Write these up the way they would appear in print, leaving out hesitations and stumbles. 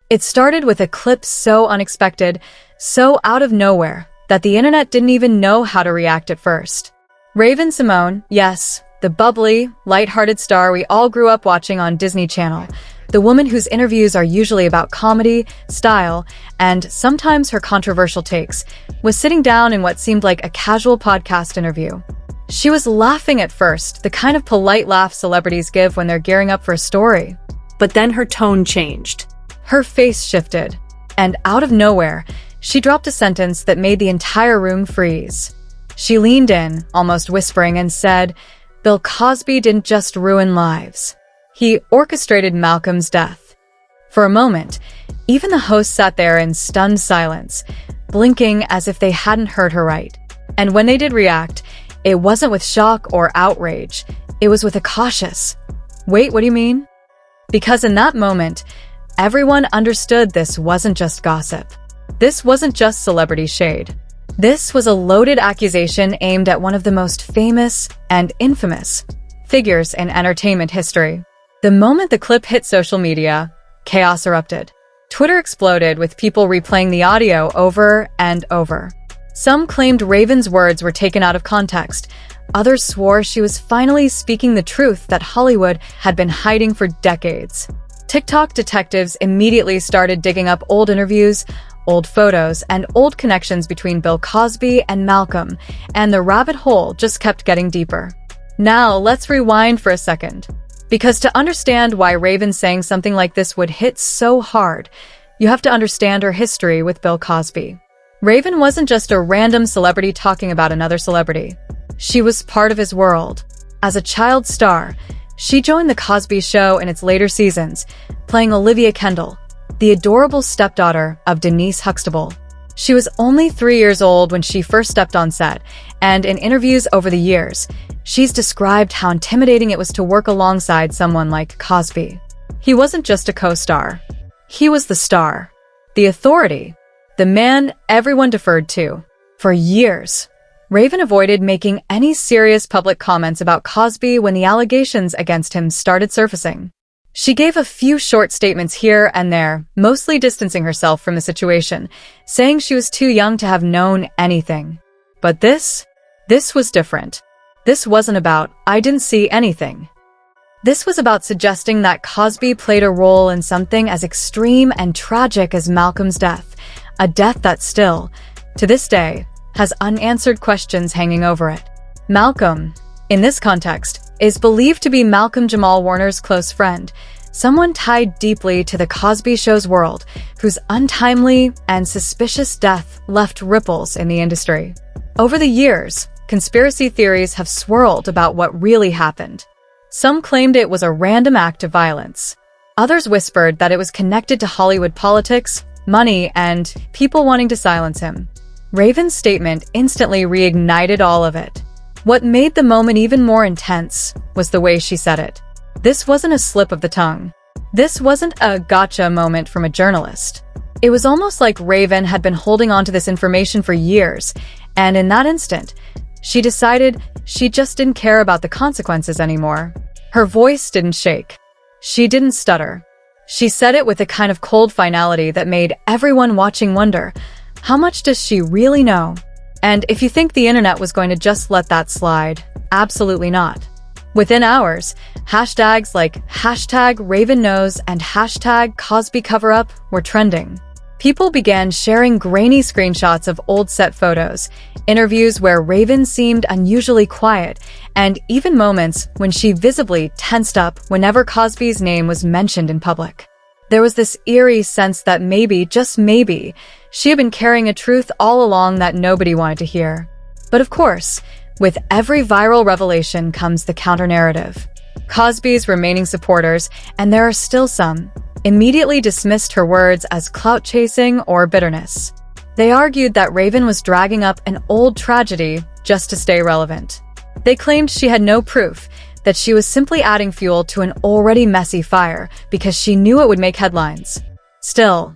It started with a clip so unexpected, so out of nowhere, that the internet didn't even know how to react at first. Raven Symoné, yes, the bubbly, lighthearted star we all grew up watching on Disney Channel, the woman whose interviews are usually about comedy, style, and sometimes her controversial takes, was sitting down in what seemed like a casual podcast interview. She was laughing at first, the kind of polite laugh celebrities give when they're gearing up for a story. But then her tone changed. Her face shifted, and out of nowhere, she dropped a sentence that made the entire room freeze. She leaned in, almost whispering, and said, "Bill Cosby didn't just ruin lives. He orchestrated Malcolm's death." For a moment, even the host sat there in stunned silence, blinking as if they hadn't heard her right. And when they did react, it wasn't with shock or outrage. It was with a cautious, "Wait, what do you mean?" Because in that moment, everyone understood this wasn't just gossip. This wasn't just celebrity shade. This was a loaded accusation aimed at one of the most famous and infamous figures in entertainment history. The moment the clip hit social media, chaos erupted. Twitter exploded with people replaying the audio over and over. Some claimed Raven's words were taken out of context. Others swore she was finally speaking the truth that Hollywood had been hiding for decades. TikTok detectives immediately started digging up old interviews, old photos, and old connections between Bill Cosby and Malcolm, and the rabbit hole just kept getting deeper. Now, let's rewind for a second. Because to understand why Raven saying something like this would hit so hard, you have to understand her history with Bill Cosby. Raven wasn't just a random celebrity talking about another celebrity. She was part of his world. As a child star, she joined The Cosby Show in its later seasons, playing Olivia Kendall, the adorable stepdaughter of Denise Huxtable. She was only 3 years old when she first stepped on set, and in interviews over the years, she's described how intimidating it was to work alongside someone like Cosby. He wasn't just a co-star. He was the star, the authority, the man everyone deferred to. For years, Raven avoided making any serious public comments about Cosby when the allegations against him started surfacing. She gave a few short statements here and there, mostly distancing herself from the situation, saying she was too young to have known anything. But this was different. This wasn't about, "I didn't see anything." This was about suggesting that Cosby played a role in something as extreme and tragic as Malcolm's death, a death that still, to this day, has unanswered questions hanging over it. Malcolm, in this context, is believed to be Malcolm Jamal Warner's close friend, someone tied deeply to the Cosby Show's world, whose untimely and suspicious death left ripples in the industry. Over the years, conspiracy theories have swirled about what really happened. Some claimed it was a random act of violence. Others whispered that it was connected to Hollywood politics, money, and people wanting to silence him. Raven's statement instantly reignited all of it. What made the moment even more intense was the way she said it. This wasn't a slip of the tongue. This wasn't a gotcha moment from a journalist. It was almost like Raven had been holding on to this information for years, and in that instant, she decided she just didn't care about the consequences anymore. Her voice didn't shake. She didn't stutter. She said it with a kind of cold finality that made everyone watching wonder, how much does she really know? And if you think the internet was going to just let that slide, absolutely not. Within hours, hashtags like #RavenKnows and #CosbyCoverUp were trending. People began sharing grainy screenshots of old set photos, interviews where Raven seemed unusually quiet, and even moments when she visibly tensed up whenever Cosby's name was mentioned in public. There was this eerie sense that maybe, just maybe, she had been carrying a truth all along that nobody wanted to hear. But of course, with every viral revelation comes the counter-narrative. Cosby's remaining supporters, and there are still some, immediately dismissed her words as clout-chasing or bitterness. They argued that Raven was dragging up an old tragedy just to stay relevant. They claimed she had no proof, that she was simply adding fuel to an already messy fire because she knew it would make headlines. Still,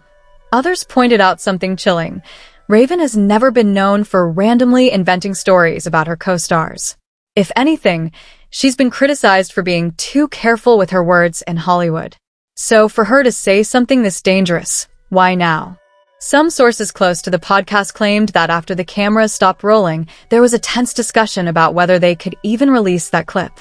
others pointed out something chilling. Raven has never been known for randomly inventing stories about her co-stars. If anything, she's been criticized for being too careful with her words in Hollywood. So for her to say something this dangerous, why now? Some sources close to the podcast claimed that after the cameras stopped rolling, there was a tense discussion about whether they could even release that clip.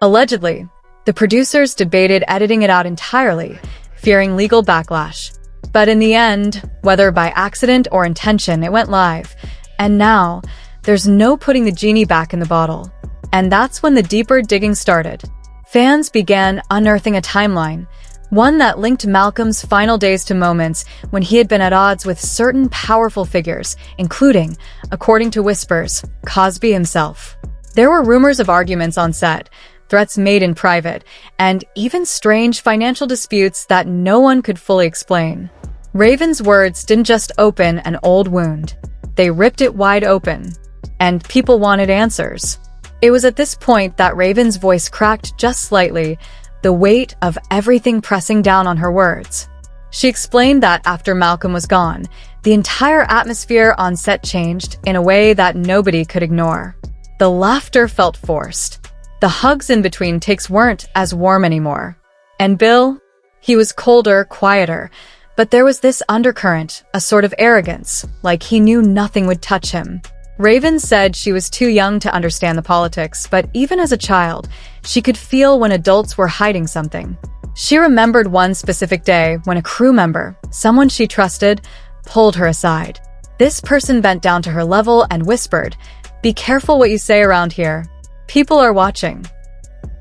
Allegedly, the producers debated editing it out entirely, fearing legal backlash. But in the end, whether by accident or intention, it went live. And now, there's no putting the genie back in the bottle. And that's when the deeper digging started. Fans began unearthing a timeline, one that linked Malcolm's final days to moments when he had been at odds with certain powerful figures, including, according to whispers, Cosby himself. There were rumors of arguments on set, threats made in private, and even strange financial disputes that no one could fully explain. Raven's words didn't just open an old wound. They ripped it wide open, and people wanted answers. It was at this point that Raven's voice cracked just slightly, the weight of everything pressing down on her words. She explained that after Malcolm was gone, the entire atmosphere on set changed in a way that nobody could ignore. The laughter felt forced. The hugs in between takes weren't as warm anymore. And Bill? He was colder, quieter, but there was this undercurrent, a sort of arrogance, like he knew nothing would touch him. Raven said she was too young to understand the politics, but even as a child, she could feel when adults were hiding something. She remembered one specific day when a crew member, someone she trusted, pulled her aside. This person bent down to her level and whispered, "Be careful what you say around here. People are watching."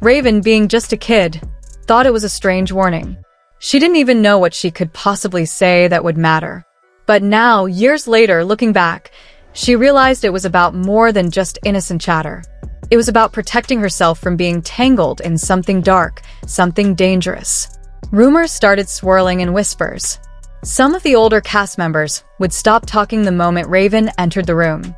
Raven, being just a kid, thought it was a strange warning. She didn't even know what she could possibly say that would matter. But now, years later, looking back, she realized it was about more than just innocent chatter. It was about protecting herself from being tangled in something dark, something dangerous. Rumors started swirling in whispers. Some of the older cast members would stop talking the moment Raven entered the room.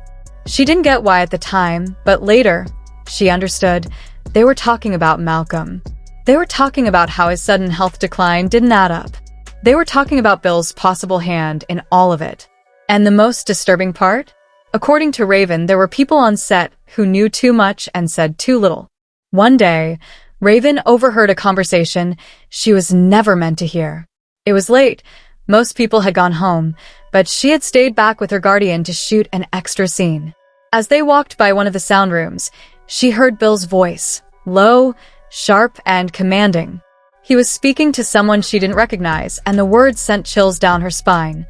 She didn't get why at the time, but later, she understood. They were talking about Malcolm. They were talking about how his sudden health decline didn't add up. They were talking about Bill's possible hand in all of it. And the most disturbing part? According to Raven, there were people on set who knew too much and said too little. One day, Raven overheard a conversation she was never meant to hear. It was late. Most people had gone home, but she had stayed back with her guardian to shoot an extra scene. As they walked by one of the sound rooms, she heard Bill's voice, low, sharp, and commanding. He was speaking to someone she didn't recognize, and the words sent chills down her spine.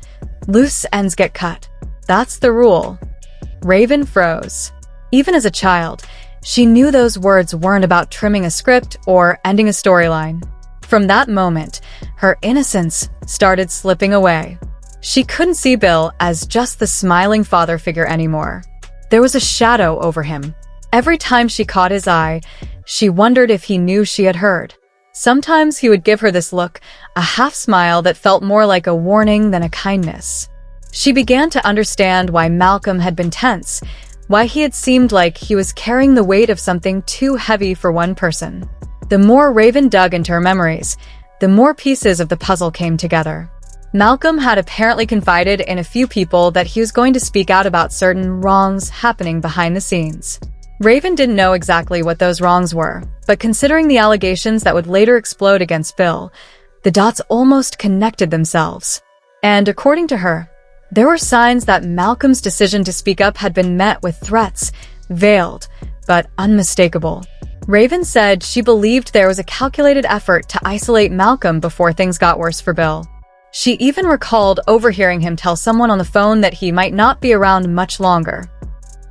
"Loose ends get cut. That's the rule." Raven froze. Even as a child, she knew those words weren't about trimming a script or ending a storyline. From that moment, her innocence started slipping away. She couldn't see Bill as just the smiling father figure anymore. There was a shadow over him. Every time she caught his eye, she wondered if he knew she had heard. Sometimes he would give her this look, a half smile that felt more like a warning than a kindness. She began to understand why Malcolm had been tense, why he had seemed like he was carrying the weight of something too heavy for one person. The more Raven dug into her memories, the more pieces of the puzzle came together. Malcolm had apparently confided in a few people that he was going to speak out about certain wrongs happening behind the scenes. Raven didn't know exactly what those wrongs were, but considering the allegations that would later explode against Bill, the dots almost connected themselves. And according to her, there were signs that Malcolm's decision to speak up had been met with threats, veiled, but unmistakable. Raven said she believed there was a calculated effort to isolate Malcolm before things got worse for Bill. She even recalled overhearing him tell someone on the phone that he might not be around much longer.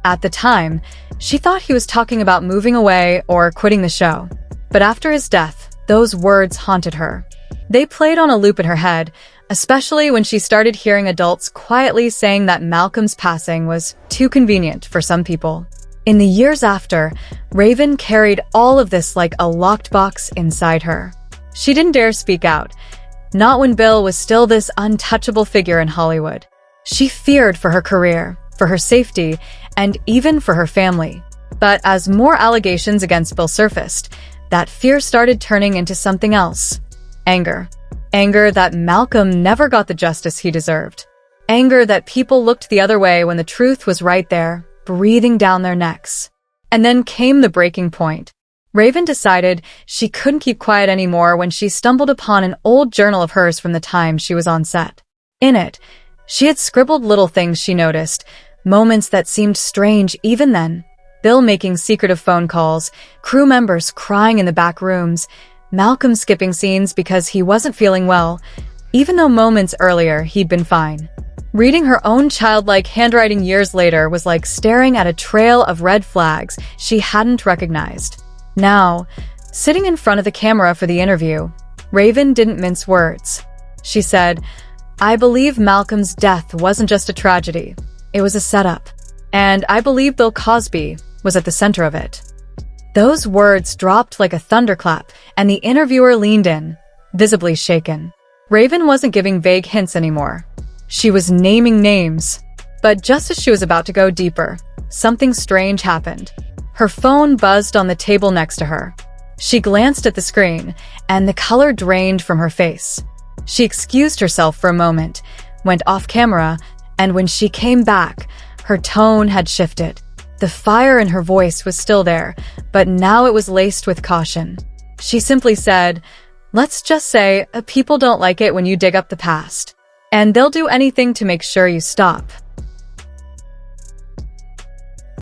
At the time, she thought he was talking about moving away or quitting the show. But after his death, those words haunted her. They played on a loop in her head, especially when she started hearing adults quietly saying that Malcolm's passing was too convenient for some people. In the years after, Raven carried all of this like a locked box inside her. She didn't dare speak out, not when Bill was still this untouchable figure in Hollywood. She feared for her career, for her safety, and even for her family. But as more allegations against Bill surfaced, that fear started turning into something else. Anger. Anger that Malcolm never got the justice he deserved. Anger that people looked the other way when the truth was right there, breathing down their necks. And then came the breaking point. Raven decided she couldn't keep quiet anymore when she stumbled upon an old journal of hers from the time she was on set. In it, she had scribbled little things she noticed, moments that seemed strange even then. Bill making secretive phone calls, crew members crying in the back rooms, Malcolm skipping scenes because he wasn't feeling well, even though moments earlier he'd been fine. Reading her own childlike handwriting years later was like staring at a trail of red flags she hadn't recognized. Now, sitting in front of the camera for the interview, Raven didn't mince words. She said, "I believe Malcolm's death wasn't just a tragedy. It was a setup. And I believe Bill Cosby was at the center of it." Those words dropped like a thunderclap, and the interviewer leaned in, visibly shaken. Raven wasn't giving vague hints anymore. She was naming names. But just as she was about to go deeper, something strange happened. Her phone buzzed on the table next to her. She glanced at the screen, and the color drained from her face. She excused herself for a moment, went off camera, and when she came back, her tone had shifted. The fire in her voice was still there, but now it was laced with caution. She simply said, "Let's just say, people don't like it when you dig up the past. And they'll do anything to make sure you stop."